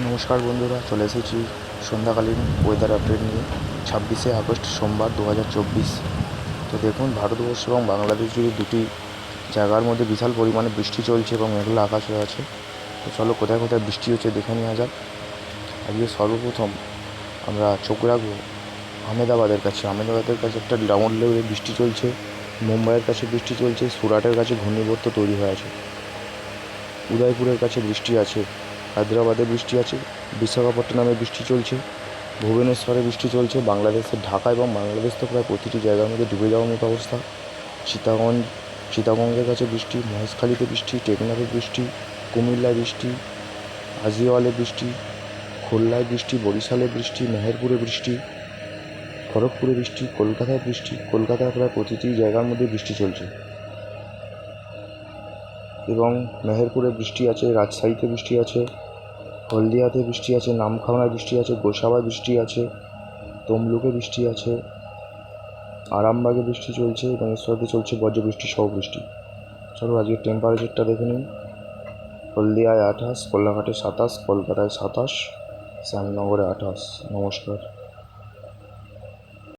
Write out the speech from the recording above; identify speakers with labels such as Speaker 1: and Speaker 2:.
Speaker 1: নমস্কার বন্ধুরা, চলে এসেছি সন্ধ্যাকালীন ওয়েদার আপডেট নিয়ে। 26শে আগস্ট সোমবার 2024। তো দেখুন, ভারতবর্ষ এবং বাংলাদেশ জুড়ে দুটি জায়গার মধ্যে বিশাল পরিমাণে বৃষ্টি চলছে এবং মেঘলা আকাশ হয়ে আছে। তো চলো কোথায় কোথায় বৃষ্টি হচ্ছে দেখে নেওয়া যাক। আজকে সর্বপ্রথম আমরা চোখ রাখবো আহমেদাবাদের কাছে একটা ডাউন লেভেলে বৃষ্টি চলছে। মুম্বাইয়ের কাছে বৃষ্টি চলছে, সুরাটের কাছে ঘূর্ণিবর্ত তৈরি হয়ে আছে, উদয়পুরের কাছে বৃষ্টি আছে, হায়দ্রাবাদে বৃষ্টি আছে, বিশাখাপট্টনমে বৃষ্টি চলছে, ভুবনেশ্বরে বৃষ্টি চলছে। বাংলাদেশের ঢাকা এবং বাংলাদেশ তো প্রায় প্রতিটি জায়গার মধ্যে ডুবে যাওয়ার মতো অবস্থা। চিটাগংয়ের কাছে বৃষ্টি, মহেশখালীতে বৃষ্টি, টেকনাফে বৃষ্টি, কুমিল্লায় বৃষ্টি, আজিওয়ালে বৃষ্টি, খুলনায় বৃষ্টি, বরিশালে বৃষ্টি, মেহেরপুরে বৃষ্টি, খড়গপুরে বৃষ্টি, কলকাতায় বৃষ্টি। কলকাতায় প্রায় প্রতিটি জায়গার মধ্যে বৃষ্টি চলছে এবং মেহেরপুরে বৃষ্টি আছে, রাজশাহীতে বৃষ্টি আছে, হলদিয়াতে বৃষ্টি আছে, নামখানায় বৃষ্টি আছে, গোসাবায় বৃষ্টি আছে, তমলুকে বৃষ্টি আছে, আরামবাগে বৃষ্টি চলছে এবং এর সাথে চলছে বজ্রবৃষ্টি সহ বৃষ্টি। চলো আজকের টেম্পারেচারটা দেখে নিন। হলদিয়ায় 28, কোলাঘাটে 27, কলকাতায় 27, শ্যামনগরে 28। নমস্কার।